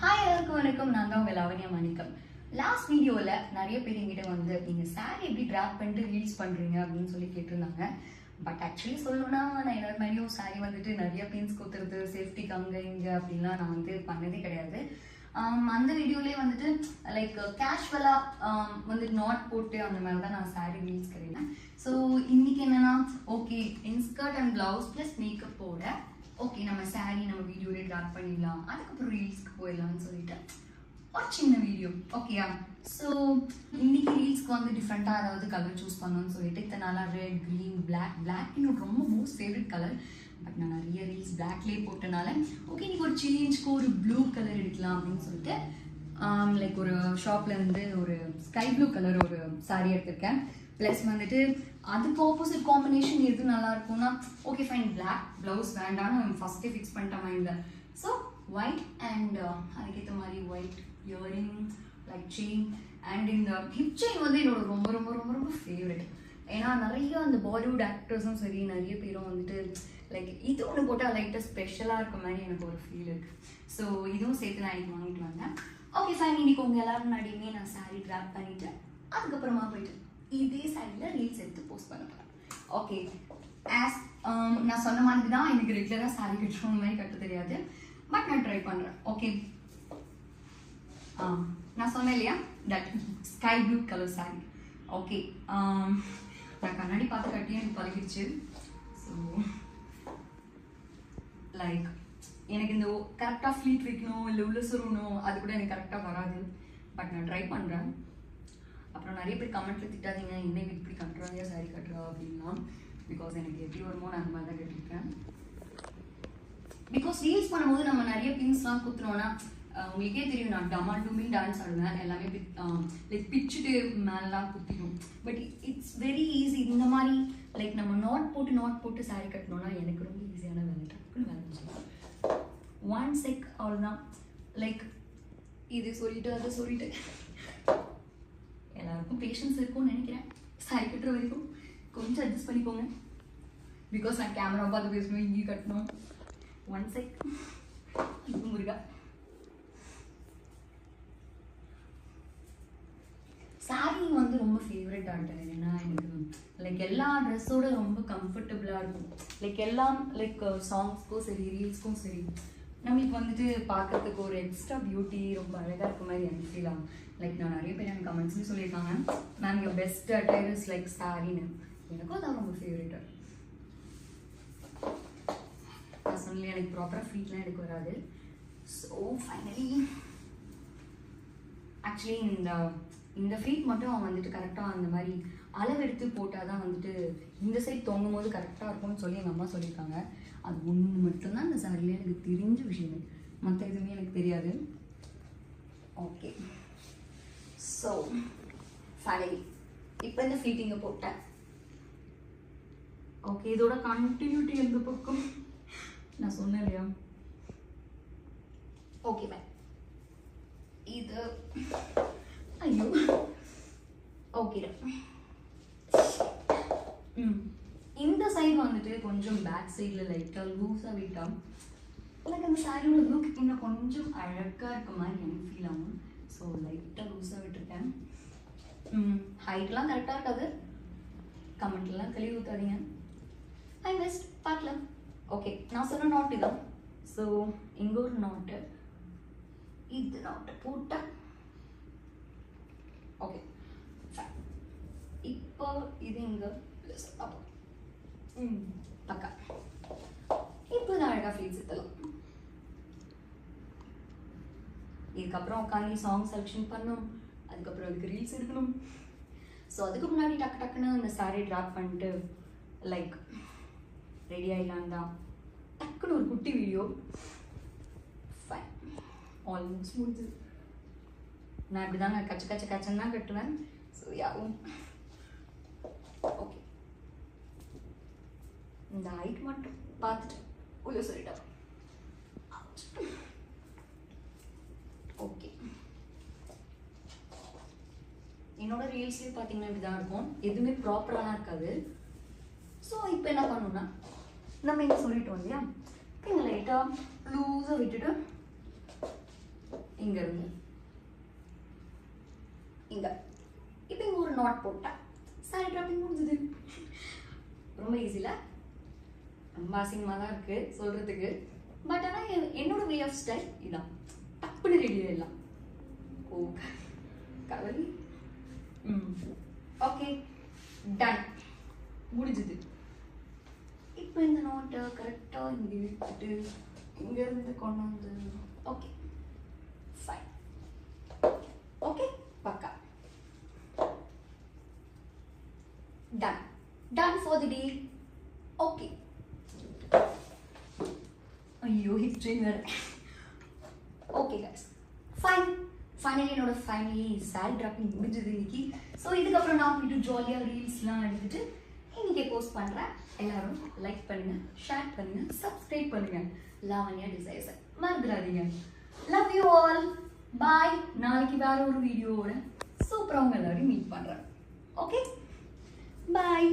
Hi எல்லாருக்கும் வணக்கம். நான் தான் உங்கள் லாவண்யா மாணிக்கம். லாஸ்ட் வீடியோவில் நிறைய பேர் எங்கிட்ட வந்து நீங்கள் சாரி எப்படி ட்ராப் பண்ணிட்டு ரீல்ஸ் பண்ணுறீங்க அப்படின்னு சொல்லி கேட்டிருந்தாங்க. பட் ஆக்சுவலி சொல்லணும்னா நான் எல்லாரும் மாதிரியும் சாரி வந்துட்டு நிறைய பின்ஸ் கொடுத்துருது சேஃப்டிக்கு அங்கே இங்கே அப்படின்லாம் நான் வந்து பண்ணதே கிடையாது. அந்த வீடியோலேயே வந்துட்டு லைக் கேஷுவலாக வந்து நாட் போட்டு அந்த மாதிரி தான் நான் சாரி ரீல்ஸ் கிடையாது. ஸோ இன்னைக்கு என்னன்னா okay in skirt and blouse plus மேக்கப்போட ஓகே நம்ம சாரி நம்ம வீடியோலே ட்ராப் பண்ணிடலாம், அதுக்கப்புறம் ரீல்ஸ்க்கு போயிடலாம்னு சொல்லிட்டு ஒரு சின்ன வீடியோ ஓகேயா. ஸோ இன்னைக்கு ரீல்ஸ்க்கு வந்து டிஃப்ரெண்ட்டாக ஏதாவது கலர் சூஸ் பண்ணணும்னு சொல்லிட்டு இத்தனை நாளாக ரெட் க்ரீன் பிளாக் என்னோட ரொம்ப மோஸ்ட் ஃபேவரட் கலர். பட் நான் நிறைய ரீல்ஸ் பிளாக்லேயே போட்டனால ஓகே இன்னைக்கு ஒரு சேஞ்ச்க்கு ஒரு ப்ளூ கலர் எடுக்கலாம் அப்படின்னு சொல்லிட்டு லைக் ஒரு ஷாப்லேருந்து ஒரு ஸ்கை ப்ளூ கலர் ஒரு சாரீ எடுத்திருக்கேன். ப்ளஸ் வந்துட்டு அதுக்கு ஆப்போசிட் காம்பினேஷன் எது நல்லா இருக்கும்னா ஓகே ஃபைன் பிளாக் ப்ளவுஸ் வேண்டாம்னு ஃபஸ்ட்டே ஃபிக்ஸ் பண்ணிட்ட மைண்டில். ஸோ ஒயிட் அண்ட் அதுக்கேற்ற மாதிரி white earring like chain and இந்த ஹிப் செயின் வந்து என்னோட ரொம்ப ரொம்ப ரொம்ப ரொம்ப ஃபேவரட். ஏன்னா நிறைய அந்த பாலிவுட் ஆக்டர்ஸும் சரி நிறைய பேரும் வந்துட்டு லைக் இது ஒன்று போட்டால் லைட்டாக ஸ்பெஷலாக இருக்க மாதிரி எனக்கு ஒரு ஃபீல் இருக்குது. ஸோ இதுவும் சேர்த்து நான் இன்னைக்கு வாங்கிட்டு வந்தேன். ஓகே ஃபைன் இன்னைக்கு உங்கள் எல்லாரும் முன்னாடியுமே நான் சாரீ ட்ராப் பண்ணிவிட்டு அதுக்கப்புறமா போயிட்டு இதே சாரியில் ரீல்ஸ் எடுத்து போஸ்ட் பண்ண போகிறேன். ஓகே ஆஸ் நான் சொன்ன மாதிரி தான் எனக்கு ரெகுலராக சாரீ கட்டுற மாதிரி கட்ட தெரியாது. பட் நான் ட்ரை பண்ணுறேன். ஓகே நான் சொன்னேன் இல்லையா that sky blue colour sari. Okay நான் கண்ணாடி பார்த்து கட்டியும் எனக்கு பழகிடுச்சு. ஸோ லைக் எனக்கு இந்த கரெக்டாக ஃப்ளீட் வைக்கணும் இல்லை உள்ள சொருகணும் அது கூட எனக்கு கரெக்டாக வராது. பட் நான் ட்ரை பண்ணுறேன். அப்புறம் நிறைய பேர் கமெண்ட்ல திட்டாதீங்க என்ன இப்படி கட்டுறாங்க சாரி கட்டுறா அப்படின்னா. பிகாஸ் எனக்கு எப்படி வருமோ நான் அந்த மாதிரி தான் கட்டிருக்கேன். பிகாஸ் ரீல்ஸ் பண்ணும்போது நம்ம நிறைய பின்ஸ்லாம் குத்துறோம்னா உங்களுக்கே தெரியும் நான் டமாண்டுமே டான்ஸ் ஆடுவேன் எல்லாமே லைக் பிச்சுட்டு மேலாம் குத்திடும். பட் இட்ஸ் வெரி ஈஸி இந்த மாதிரி லைக் நம்ம நாட் போட்டு சாரி கட்டணும்னா எனக்கு ரொம்ப ஈஸியான வேலை டக்குன்னு வேலை செய்யலாம். ஒன் செக் அவ்வளோதான். லைக் இது சொல்லிட்டு அதை சொல்லிட்டு எல்லாருக்கும் பேஷன்ஸ் இருக்கும்னு நினைக்கிறேன். சாரி கட்டுற வரைக்கும் கொஞ்சம் அட்ஜஸ்ட் பண்ணிக்கோங்க. பிகாஸ் நான் கேமரா பார்த்து பேசணும் இங்கே கட்டணும். ஒன் செக் இது முருகா. சாரி வந்து ரொம்ப ஃபேவரட் ஆகிட்டேன். ஏன்னா எனக்கு லைக் எல்லா ட்ரெஸ்ஸோட ரொம்ப கம்ஃபர்டபுளாக இருக்கும். லைக் எல்லாம் லைக் சாங்ஸ்க்கும் சரி ரீல்ஸ்க்கும் சரி நம்மளுக்கு வந்துட்டு பார்க்கறதுக்கு ஒரு எக்ஸ்ட்ரா பியூட்டி ரொம்ப அழகாக இருக்க மாதிரி எனக்கு ஃபீல் ஆகும். லைக் நான் நிறைய பேர் எனக்கு கமெண்ட்ஸ்லேயும் சொல்லியிருக்காங்க ma'am your best attire is like சாரின்னு. எனக்கும் அதான் ரொம்ப ஃபேவரட். பர்சனலி எனக்கு ப்ராப்பராக ஃபீட்லாம் எனக்கு வராது. ஸோ ஃபைனலி ஆக்சுவலி இந்த ஃபீட் மட்டும் அவன் வந்துட்டு கரெக்டாக அந்த மாதிரி அளவெடுத்து போட்டால் தான் வந்துட்டு இந்த சைட் தொங்கும் போது கரெக்டாக இருக்கும்னு சொல்லி எங்கள் அம்மா சொல்லியிருக்காங்க. அது ஒன்று மட்டும்தான் இந்த சாரியில் எனக்கு தெரிஞ்ச விஷயம். மற்ற எதுவுமே எனக்கு தெரியாது. ஓகே ஸோ ஃபைனலி இப்போ இந்த ஃப்ளீட்டிங்கை போட்டேன். ஓகே இதோட கண்டினியூட்டி எந்த பக்கம் நான் சொன்னேன் இல்லையா. ஓகே பை இது ஐயோ ஓகே இந்த சைடு வந்துட்டு கொஞ்சம் பேக் சைடில் லைட்டாக லூஸாக விட்டா லைக் அந்த சாரியோட லுக் இன்னும் கொஞ்சம் அழகாக இருக்க மாதிரி எனக்கு ஃபீல் ஆகும். ஸோ லைட்டாக லூஸாக விட்டுருக்கேன். ஹைட்லாம் கரெக்டாக இருக்காது. கமெண்ட்லாம் கழுவி ஊற்றாதீங்க. ஐ பெஸ்ட் பார்க்கலாம். ஓகே நான் சொன்ன நாட்டு தான். ஸோ இங்கே ஒரு நாட்டு இது நாட்டு போட்டேன். ஓகே இப்போ இது இங்கே அப்போ பக்கா இப்போ நான் அழகாக ஃபீல்ஸ் எடுத்தலாம். இதுக்கப்புறம் உட்காந்து சாங் செலெக்ஷன் பண்ணணும், அதுக்கப்புறம் அதுக்கு ரீல்ஸ் எடுக்கணும். ஸோ அதுக்கு முன்னாடி டக்குன்னு அந்த சாரீ ட்ராப் பண்ணிட்டு லைக் ரெடி ஆகிடலாம் தான் டக்குன்னு ஒரு குட்டி வீடியோ. ஃபைன் ஆல்மோஸ்ட் முடிஞ்சது. நான் இப்படி தாங்க கச்சன்னு தான் கட்டுவேன். ஸோ யாவும் ஓகே இந்த ஹைட் மட்டும் பார்த்துட்டு உள்ள சொல்லிட்டா. ஓகே என்னோட ரீல்ஸ்லேயே பார்த்தீங்கன்னா இப்படி தான் இருக்கும். எதுவுமே ப்ராப்பராலாம் இருக்காது. ஸோ இப்போ என்ன பண்ணணும்னா நம்ம இங்கே சொல்லிட்டோம் இல்லையா இங்கே லைட்டாக லூஸாக விட்டுட்டு இங்க இருந்து இங்க இப்போ இங்க ஒரு நாட் போட்டா சாரி டிராப்பிங் முடிஞ்சது. ரொம்ப ஈஸில, ரொம்ப அசிங்கமாக தான் இருக்கு சொல்றதுக்கு. பட் ஆனால் என்னோட வே ஆஃப் ஸ்டைல் இதான், டப்புன்னு ரெடி ஆயிடலாம். ஓ கடவுள். ஓகே டன், முடிஞ்சது. இப்போ இந்த நோட்டை கரெக்டாக இங்கே விட்டுட்டு இங்கேருந்து கொண்டு வந்து okay fine. Okay pakka done. Done for the day. Okay. ஐயோ ஹிப் ட்ரெயின் வேறு. Okay guys fine. ஃபைனலி என்னோட ஃபைனலி சாரி டிராப்பிங் முடிஞ்சது இன்னைக்கு. ஸோ இதுக்கப்புறம் நான் போயிட்டு ஜாலியாக ரீல்ஸ்லாம் எடுத்துட்டு இன்னைக்கே போஸ்ட் பண்ணுறேன். எல்லாரும் லைக் பண்ணுங்க, ஷேர் பண்ணுங்க, சப்ஸ்கிரைப் பண்ணுங்க. லாவண்யா டிசைர்ஸ் மறந்துடாதீங்க. Love you all. பாய். நாளைக்கு வேற ஒரு வீடியோவோட சூப்பராக உங்க எல்லாரையும் மீட் பண்ணுறேன். ஓகே பாய்.